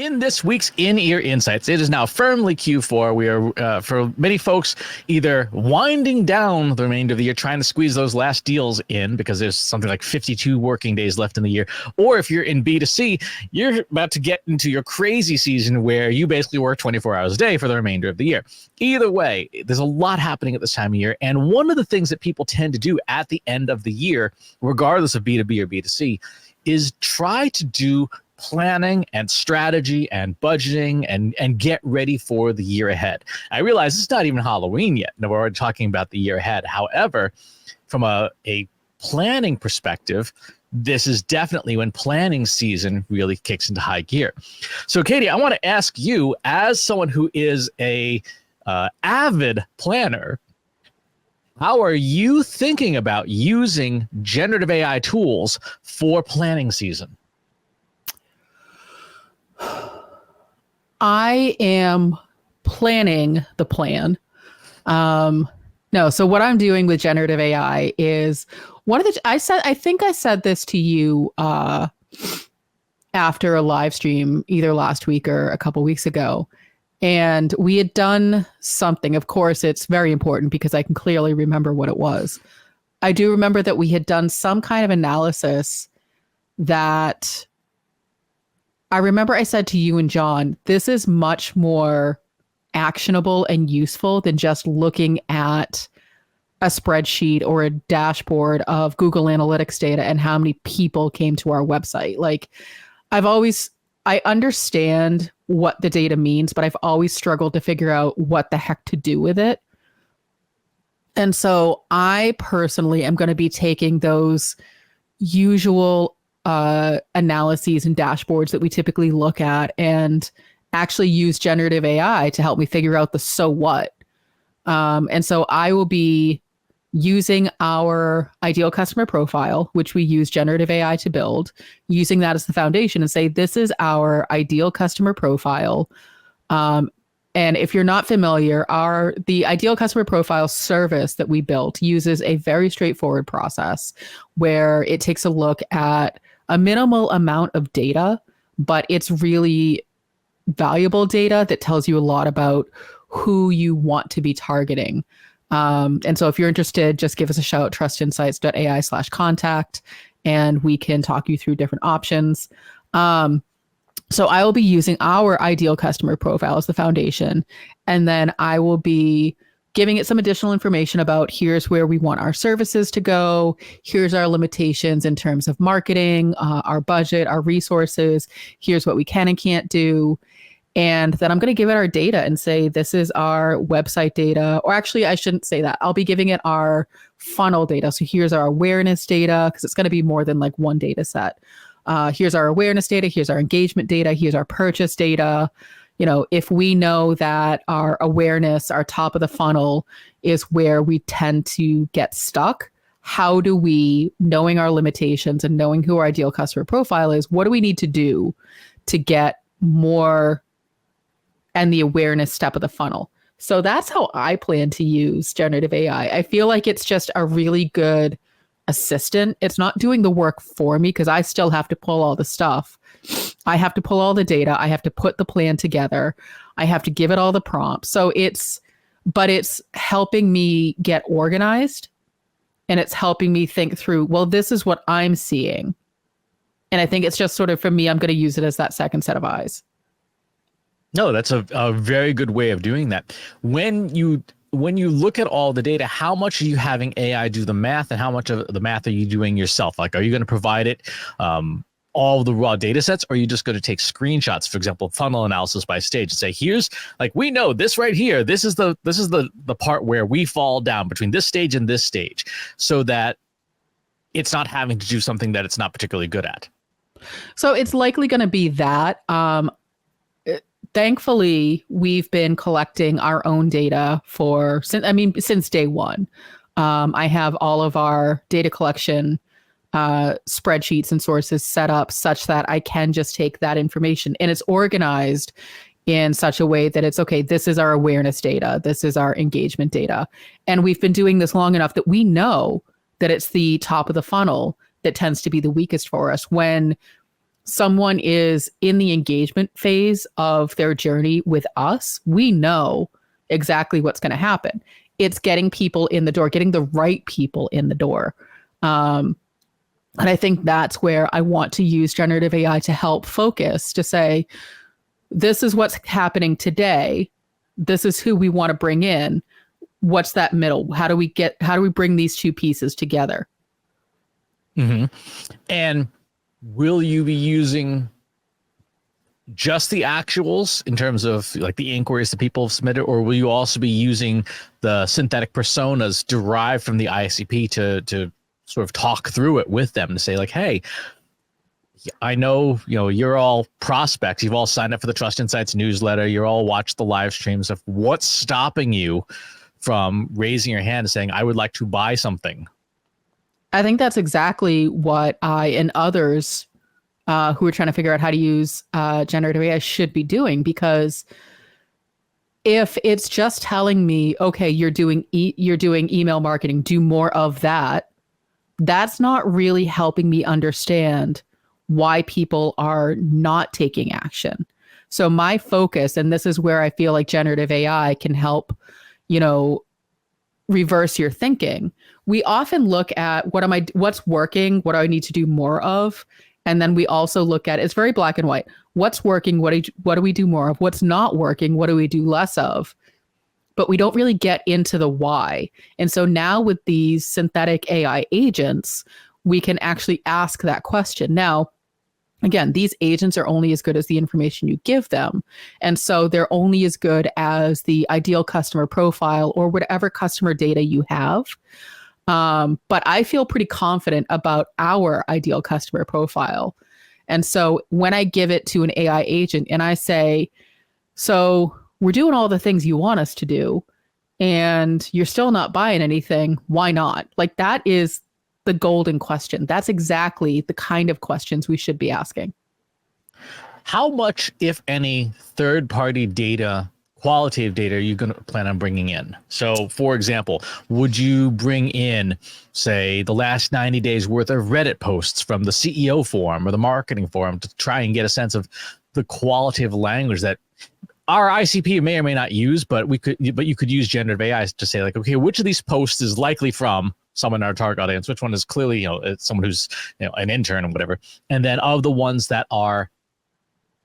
In this week's In-Ear Insights, it is now firmly Q4. We are, for many folks, either winding down the remainder of the year, trying to squeeze those last deals in because there's something like 52 working days left in the year. Or if you're in B2C, you're about to get into your crazy season where you basically work 24 hours a day for the remainder of the year. Either way, there's a lot happening at this time of year. And one of the things that people tend to do at the end of the year, regardless of B2B or B2C, is try to do planning and strategy and budgeting and get ready for the year ahead. I realize it's not even Halloween yet. No, we're already talking about the year ahead. However, from a planning perspective, this is definitely when planning season really kicks into high gear. So, Katie, I want to ask you, as someone who is a avid planner, how are you thinking about using generative AI tools for planning season? I am planning the plan. So what I'm doing with generative AI is I think I said this to you after a live stream either last week or a couple weeks ago. And we had done something. Of course, it's very important because I can clearly remember what it was. I do remember that we had done some kind of analysis that I remember I said to you and John, this is much more actionable and useful than just looking at a spreadsheet or a dashboard of Google Analytics data and how many people came to our website. Like, I understand what the data means, but I've always struggled to figure out what the heck to do with it. And so I personally am going to be taking those usual analyses and dashboards that we typically look at and actually use generative AI to help me figure out the so what. And so I will be using our ideal customer profile, which we use generative AI to build, using that as the foundation and say, this is our ideal customer profile. And if you're not familiar, the ideal customer profile service that we built uses a very straightforward process where it takes a look at a minimal amount of data, but it's really valuable data that tells you a lot about who you want to be targeting. And so if you're interested, just give us a shout, trustinsights.ai/contact, and we can talk you through different options. So I will be using our ideal customer profile as the foundation, and then I will be giving it some additional information about here's where we want our services to go. Here's our limitations in terms of marketing, our budget, our resources. Here's what we can and can't do. And then I'm going to give it our data and say, this is our website data. Or actually, I shouldn't say that. I'll be giving it our funnel data. So here's our awareness data, because it's going to be more than like one data set. Here's our awareness data. Here's our engagement data. Here's our purchase data. You know, if we know that our awareness, our top of the funnel is where we tend to get stuck, how do we, knowing our limitations and knowing who our ideal customer profile is, what do we need to do to get more and the awareness step of the funnel? So that's how I plan to use generative AI. I feel like it's just a really good assistant. It's not doing the work for me because I still have to pull all the stuff. I have to pull all the data. I have to put the plan together. I have to give it all the prompts. So it's helping me get organized, and it's helping me think through, well, this is what I'm seeing. And I think it's just sort of, for me, I'm going to use it as that second set of eyes. No, that's a very good way of doing that. When you look at all the data, how much are you having AI do the math, and how much of the math are you doing yourself? Like, are you going to provide it all the raw data sets, or are you just going to take screenshots, for example, funnel analysis by stage, and say, here's, like, we know this right here, this is the part where we fall down between this stage and this stage, so that it's not having to do something that it's not particularly good at? So it's likely going to be that. Thankfully, we've been collecting our own data since day one. I have all of our data collection spreadsheets and sources set up such that I can just take that information, and it's organized in such a way that it's, okay, this is our awareness data, this is our engagement data. And we've been doing this long enough that we know that it's the top of the funnel that tends to be the weakest for us. When someone is in the engagement phase of their journey with us, we know exactly what's going to happen. It's getting people in the door, getting the right people in the door. And I think that's where I want to use generative AI to help focus, to say, this is what's happening today. This is who we want to bring in. What's that middle? How do we bring these two pieces together? Mm-hmm. And will you be using just the actuals in terms of like the inquiries that people have submitted, or will you also be using the synthetic personas derived from the ICP to sort of talk through it with them to say like, hey, I know, you're all prospects. You've all signed up for the Trust Insights newsletter. You're all watched the live streams of what's stopping you from raising your hand and saying, I would like to buy something. I think that's exactly what I and others who are trying to figure out how to use generative AI should be doing, because if it's just telling me, okay, you're doing email marketing, do more of that, that's not really helping me understand why people are not taking action. So my focus, and this is where I feel like generative AI can help, reverse your thinking. We often look at what's working, what do I need to do more of? And then we also look at, it's very black and white. What's working? What do we do more of? What's not working? What do we do less of? But we don't really get into the why. And so now with these synthetic AI agents, we can actually ask that question. Now, again, these agents are only as good as the information you give them. And so they're only as good as the ideal customer profile or whatever customer data you have. But I feel pretty confident about our ideal customer profile. And so when I give it to an AI agent and I say, so we're doing all the things you want us to do, and you're still not buying anything, why not? Like, that is the golden question. That's exactly the kind of questions we should be asking. How much, if any, third-party data, qualitative data, are you going to plan on bringing in? So, for example, would you bring in, say, the last 90 days worth of Reddit posts from the CEO forum or the marketing forum to try and get a sense of the qualitative language that our ICP may or may not use, but you could use generative AI to say like, okay, which of these posts is likely from someone in our target audience, which one is clearly, it's someone who's, an intern or whatever. And then of the ones that are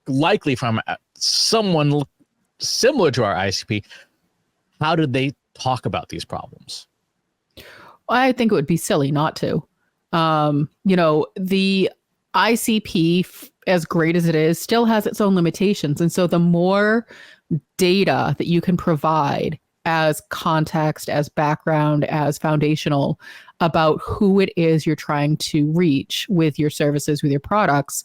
likely from someone similar to our ICP, how did they talk about these problems? I think it would be silly not to. The ICP, as great as it is, still has its own limitations. And so the more data that you can provide as context, as background, as foundational about who it is you're trying to reach with your services, with your products,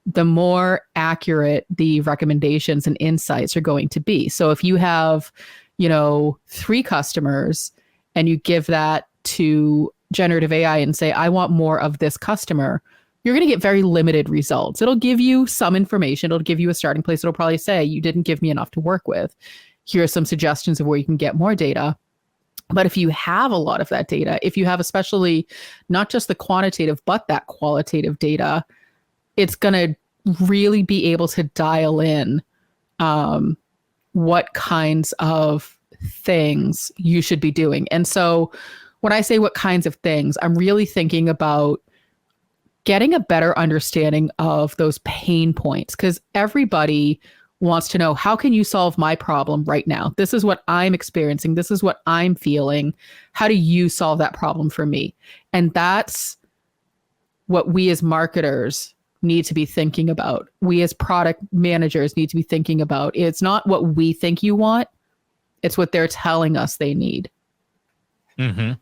the more accurate the recommendations and insights are going to be. So if you have, 3 customers and you give that to generative AI and say, I want more of this customer, you're going to get very limited results. It'll give you some information. It'll give you a starting place. It'll probably say, you didn't give me enough to work with. Here are some suggestions of where you can get more data. But if you have a lot of that data, if you have especially not just the quantitative, but that qualitative data, it's going to really be able to dial in what kinds of things you should be doing. And so when I say what kinds of things, I'm really thinking about getting a better understanding of those pain points, because everybody wants to know, how can you solve my problem right now? This is what I'm experiencing. This is what I'm feeling. How do you solve that problem for me? And that's what we as marketers need to be thinking about. We as product managers need to be thinking about. It's not what we think you want. It's what they're telling us they need. Mm-hmm.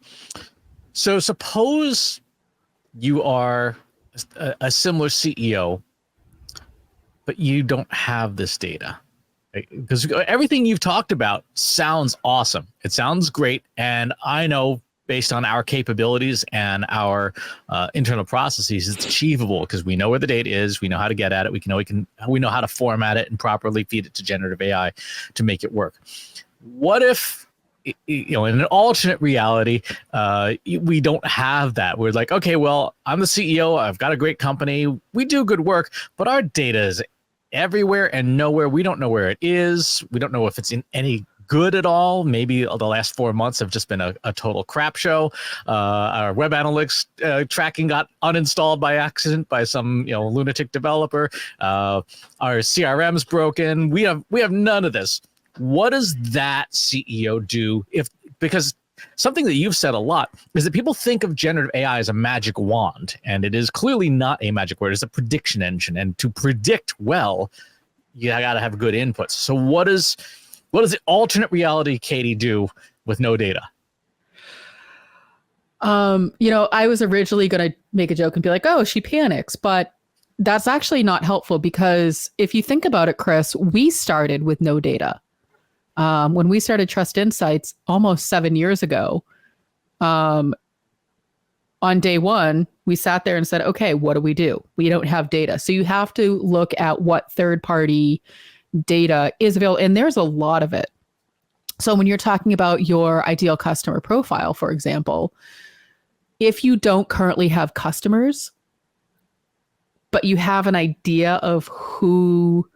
So suppose you are a similar CEO, but you don't have this data, because everything you've talked about sounds awesome. It sounds great. And I know based on our capabilities and our internal processes, it's achievable because we know where the data is. We know how to get at it. We know how to format it and properly feed it to generative AI to make it work. What if in an alternate reality, we don't have that. We're like, okay, well, I'm the CEO. I've got a great company. We do good work, but our data is everywhere and nowhere. We don't know where it is. We don't know if it's in any good at all. Maybe the last 4 months have just been a total crap show. Our web analytics tracking got uninstalled by accident by some lunatic developer. Our CRM's broken. We have none of this. What does that CEO do because something that you've said a lot is that people think of generative AI as a magic wand, and it is clearly not a magic word. It's a prediction engine, and to predict well, you got to have good inputs. So what does the alternate reality Katie do with no data? I was originally going to make a joke and be like, oh, she panics, but that's actually not helpful, because if you think about it, Chris, we started with no data. When we started Trust Insights almost 7 years ago, on day one, we sat there and said, okay, what do? We don't have data. So you have to look at what third-party data is available, and there's a lot of it. So when you're talking about your ideal customer profile, for example, if you don't currently have customers, but you have an idea of who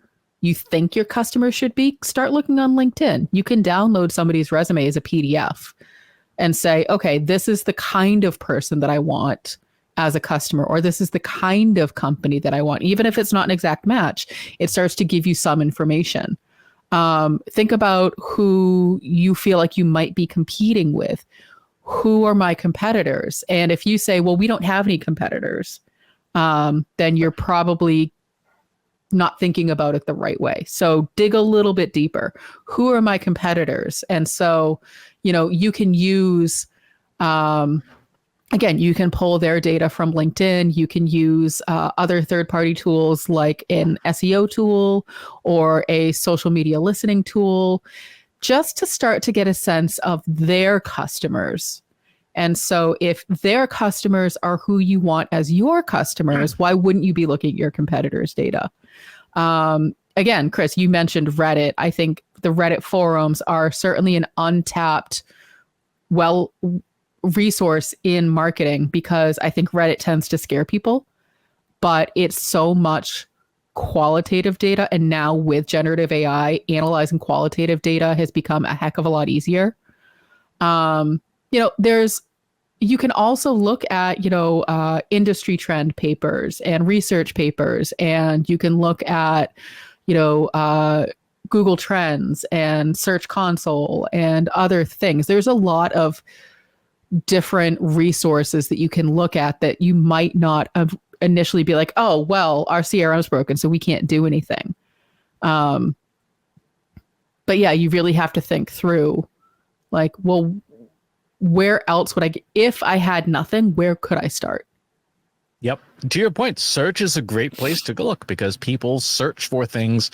you think your customer should be, start looking on LinkedIn. You can download somebody's resume as a PDF and say, okay, this is the kind of person that I want as a customer, or this is the kind of company that I want. Even if it's not an exact match, it starts to give you some information. Think about who you feel like you might be competing with. Who are my competitors? And if you say, well, we don't have any competitors, then you're probably not thinking about it the right way. So dig a little bit deeper. Who are my competitors? And so, you can use, again, you can pull their data from LinkedIn. You can use other third-party tools like an SEO tool or a social media listening tool, just to start to get a sense of their customers. And so if their customers are who you want as your customers, why wouldn't you be looking at your competitors' data? Again, Chris, you mentioned Reddit. I think the Reddit forums are certainly an untapped, resource in marketing, because I think Reddit tends to scare people, but it's so much qualitative data. And now with generative AI, analyzing qualitative data has become a heck of a lot easier. You can also look at, industry trend papers and research papers, and you can look at, Google Trends and Search Console and other things. There's a lot of different resources that you can look at that you might not have initially be like, oh, well, our CRM is broken, so we can't do anything. But yeah, you really have to think through, like, well, where else would if I had nothing, where could I start? Yep. To your point, search is a great place to look, because people search for things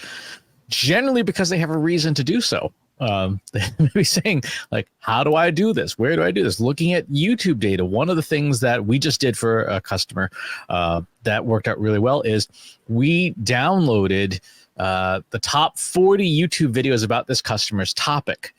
generally because they have a reason to do so. They may be saying, like, how do I do this? Where do I do this? Looking at YouTube data. One of the things that we just did for a customer that worked out really well is we downloaded the top 40 YouTube videos about this customer's topic,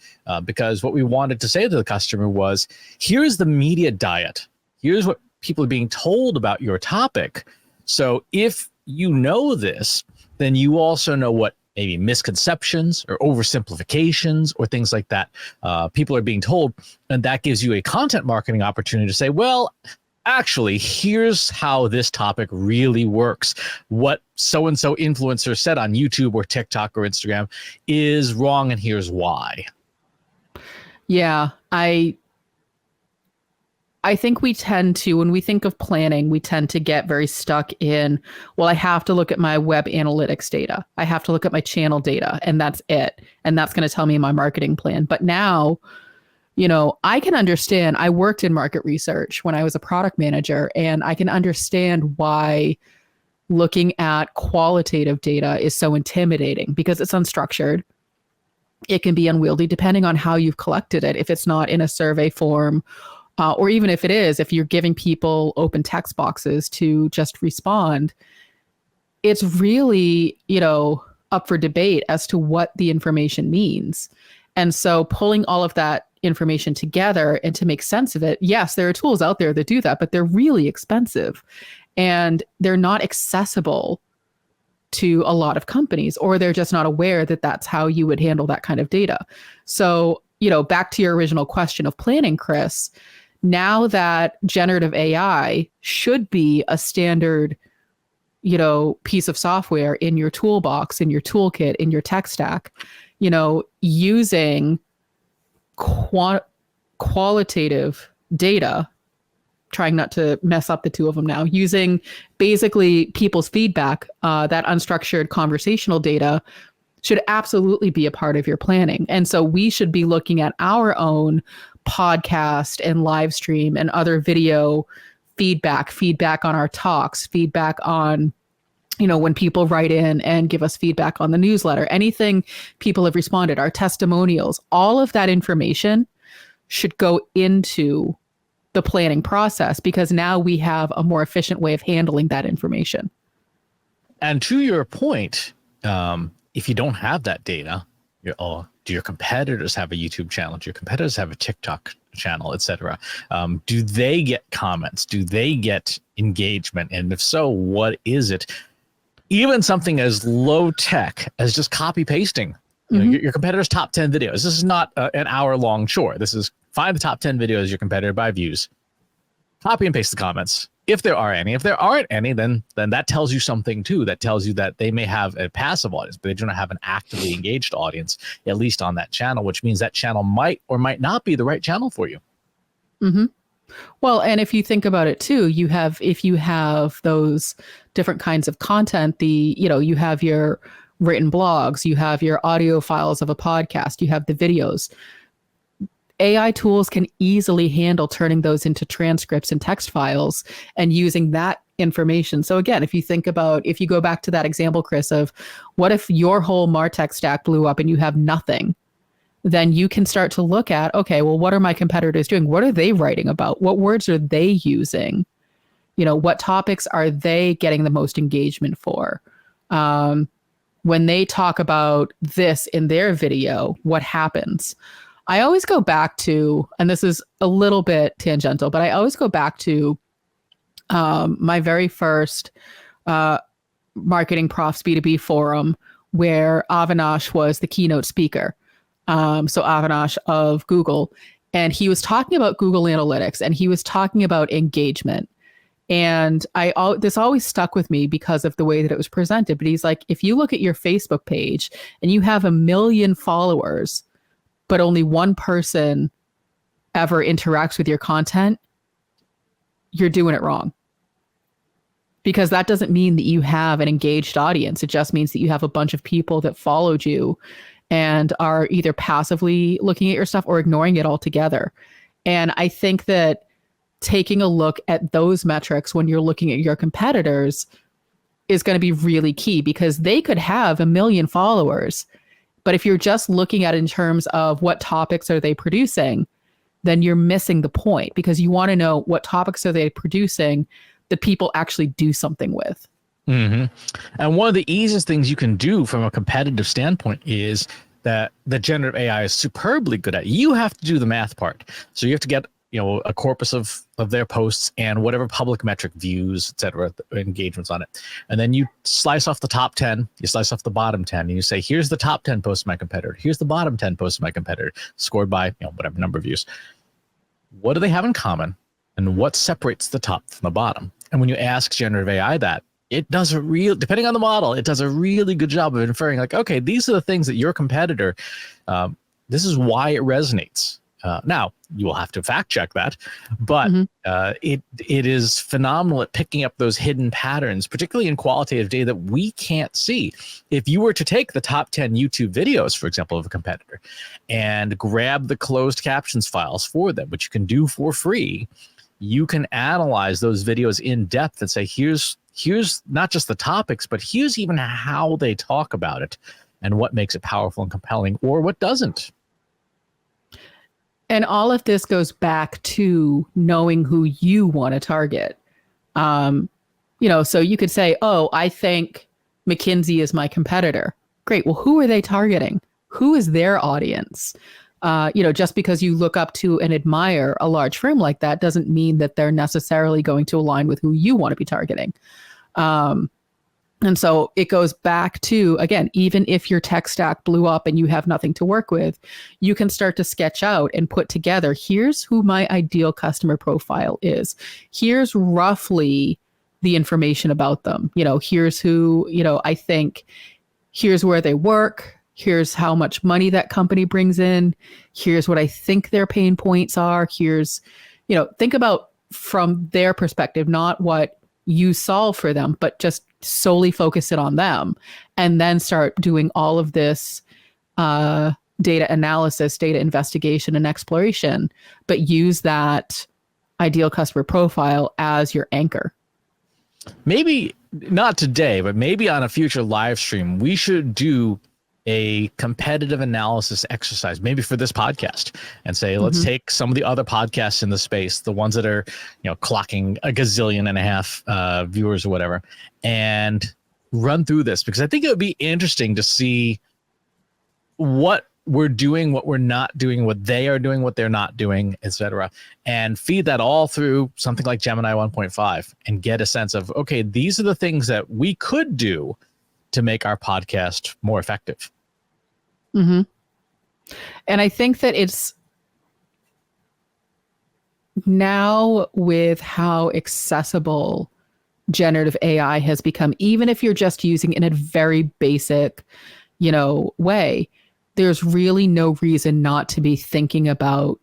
because what we wanted to say to the customer was, here's the media diet. Here's what people are being told about your topic. So if you know this, then you also know what maybe misconceptions or oversimplifications or things like that people are being told. And that gives you a content marketing opportunity to say, well, actually, here's how this topic really works. What so-and-so influencer said on YouTube or TikTok or Instagram is wrong, and here's why. Yeah, I think we tend to, when we think of planning, we tend to get very stuck in, well, I have to look at my web analytics data. I have to look at my channel data, and that's it. And that's going to tell me my marketing plan. But now, I can understand. I worked in market research when I was a product manager, and I can understand why looking at qualitative data is so intimidating, because it's unstructured. It can be unwieldy depending on how you've collected it. If it's not in a survey form, or even if it is, if you're giving people open text boxes to just respond, it's really, up for debate as to what the information means. And so pulling all of that information together and to make sense of it. Yes, there are tools out there that do that, but they're really expensive and they're not accessible to a lot of companies, or they're just not aware that that's how you would handle that kind of data. So, back to your original question of planning, Chris, now that generative AI should be a standard, piece of software in your toolbox, in your toolkit, in your tech stack, using qualitative data, trying not to mess up the two of them now, using basically people's feedback, that unstructured conversational data should absolutely be a part of your planning. And so we should be looking at our own podcast and live stream and other video feedback on our talks, feedback on, when people write in and give us feedback on the newsletter, anything people have responded, our testimonials, all of that information should go into the planning process, because now we have a more efficient way of handling that information. And to your point, if you don't have that data, do your competitors have a YouTube channel? Do your competitors have a TikTok channel, etc.? Do they get comments? Do they get engagement? And if so, what is it? Even something as low tech as just copy pasting your competitor's top 10 videos. This is not an hour long chore. This is find the top 10 videos your competitor by views. Copy and paste the comments, if there are any. If there aren't any, then that tells you something too. That tells you that they may have a passive audience, but they do not have an actively engaged audience, at least on that channel, which means that channel might or might not be the right channel for you. Mm-hmm. Well, and if you think about it too, if you have those different kinds of content, you have your written blogs, you have your audio files of a podcast, you have the videos. AI tools can easily handle turning those into transcripts and text files and using that information. So again, if you go back to that example, Chris, of what if your whole MarTech stack blew up and you have nothing, then you can start to look at, okay, well, what are my competitors doing? What are they writing about? What words are they using? What topics are they getting the most engagement for? When they talk about this in their video, what happens? I always go back to, and this is a little bit tangential, but I always go back to my very first Marketing Profs B2B forum, where Avinash was the keynote speaker. So Avinash of Google, and he was talking about Google Analytics, and he was talking about engagement. And this always stuck with me because of the way that it was presented. But he's like, if you look at your Facebook page and you have 1 million followers, but only one person ever interacts with your content, you're doing it wrong. Because that doesn't mean that you have an engaged audience. It just means that you have a bunch of people that followed you and are either passively looking at your stuff or ignoring it altogether. And I think that taking a look at those metrics when you're looking at your competitors is going to be really key, because they could have 1 million followers, but if you're just looking at it in terms of what topics are they producing, then you're missing the point, because you want to know what topics are they producing that people actually do something with. Mm-hmm. And one of the easiest things you can do from a competitive standpoint is that the generative AI is superbly good at. You have to do the math part. So you have to get a corpus of their posts and whatever public metric views, et cetera, engagements on it. And then you slice off the top 10, you slice off the bottom 10, and you say, here's the top 10 posts of my competitor. Here's the bottom 10 posts of my competitor, scored by whatever number of views. What do they have in common? And what separates the top from the bottom? And when you ask generative AI that, it does depending on the model, it does a really good job of inferring, like, okay, these are the things that your competitor, this is why it resonates. Now, you will have to fact check that, but it is phenomenal at picking up those hidden patterns, particularly in qualitative data that we can't see. If you were to take the top 10 YouTube videos, for example, of a competitor, and grab the closed captions files for them, which you can do for free, you can analyze those videos in depth and say, here's not just the topics, but here's even how they talk about it and what makes it powerful and compelling, or what doesn't. And all of this goes back to knowing who you want to target. So you could say, oh, I think McKinsey is my competitor. Great. Well, who are they targeting? Who is their audience? Just because you look up to and admire a large firm like that doesn't mean that they're necessarily going to align with who you want to be targeting. And so it goes back to, again, even if your tech stack blew up and you have nothing to work with, you can start to sketch out and put together, here's who my ideal customer profile is. Here's roughly the information about them. Here's who, I think, here's where they work. Here's how much money that company brings in. Here's what I think their pain points are. Here's, think about from their perspective, not what you solve for them, but just solely focus it on them, and then start doing all of this data analysis, data investigation, and exploration, but use that ideal customer profile as your anchor. Maybe not today, but maybe on a future live stream, we should do a competitive analysis exercise, maybe for this podcast, and say, let's take some of the other podcasts in the space, the ones that are, clocking a gazillion and a half viewers or whatever, and run through this, because I think it would be interesting to see what we're doing, what we're not doing, what they are doing, what they're not doing, etc., and feed that all through something like Gemini 1.5 and get a sense of, okay, these are the things that we could do to make our podcast more effective. Mm-hmm. And I think that it's now, with how accessible generative AI has become, even if you're just using it in a very basic, way, there's really no reason not to be thinking about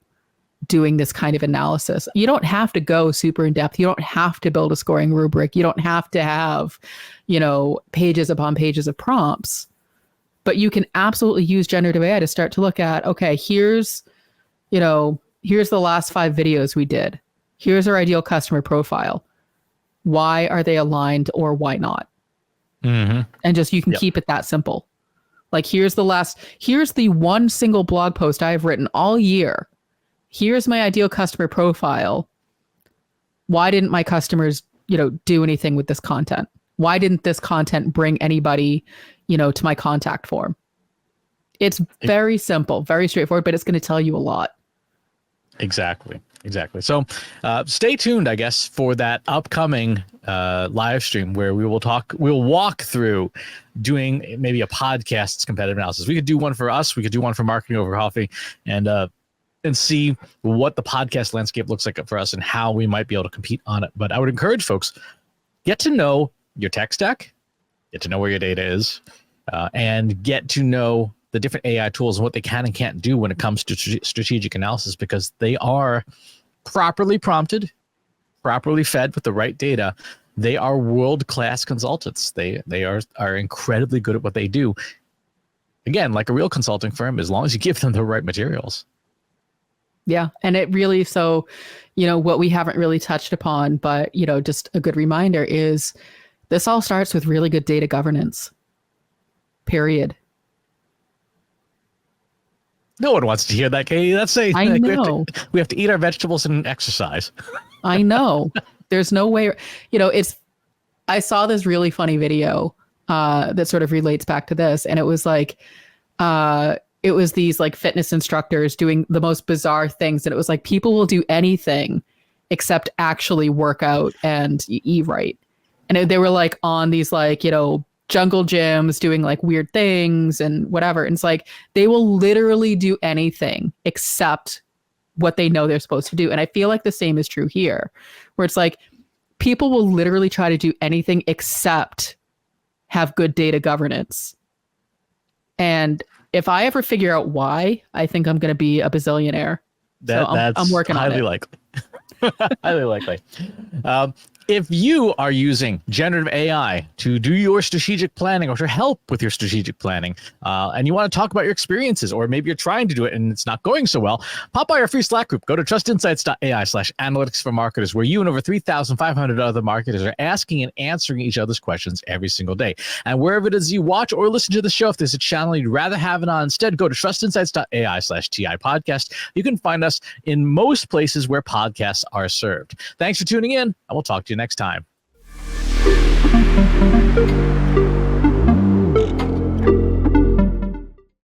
doing this kind of analysis. You don't have to go super in depth. You don't have to build a scoring rubric. You don't have to have, pages upon pages of prompts, but you can absolutely use generative AI to start to look at, okay, here's the last 5 videos we did. Here's our ideal customer profile. Why are they aligned, or why not? Mm-hmm. And just, you can keep it that simple. Like, here's the one single blog post I've written all year. Here's my ideal customer profile. Why didn't my customers, do anything with this content? Why didn't this content bring anybody, to my contact form? It's very simple, very straightforward, but it's going to tell you a lot. Exactly. So stay tuned, I guess, for that upcoming live stream where we'll walk through doing maybe a podcast's competitive analysis. We could do one for us. We could do one for Marketing Over Coffee, and see what the podcast landscape looks like for us and how we might be able to compete on it. But I would encourage folks, get to know your tech stack, get to know where your data is, and get to know the different AI tools and what they can and can't do when it comes to strategic analysis, because they are properly prompted, properly fed with the right data. They are world-class consultants. They are incredibly good at what they do. Again, like a real consulting firm, as long as you give them the right materials. Yeah. And it really, so, what we haven't really touched upon, but, just a good reminder is this all starts with really good data governance, period. No one wants to hear that, Katie. That's saying I know. We have to eat our vegetables and exercise. I know. There's no way, I saw this really funny video that sort of relates back to this. And it was like, it was these like fitness instructors doing the most bizarre things. And it was like, people will do anything except actually work out and eat right. And they were like on these like, jungle gyms doing like weird things and whatever. And it's like, they will literally do anything except what they know they're supposed to do. And I feel like the same is true here, where it's like, people will literally try to do anything except have good data governance. And if I ever figure out why, I think I'm going to be a bazillionaire. I'm working on it. Highly likely. Highly likely. If you are using generative AI to do your strategic planning or to help with your strategic planning, and you want to talk about your experiences, or maybe you're trying to do it and it's not going so well, pop by our free Slack group. Go to trustinsights.ai/analytics for marketers, where you and over 3,500 other marketers are asking and answering each other's questions every single day. And wherever it is you watch or listen to the show, if there's a channel you'd rather have it on instead, go to trustinsights.ai/TI podcast. You can find us in most places where podcasts are served. Thanks for tuning in, and we'll talk to you next time.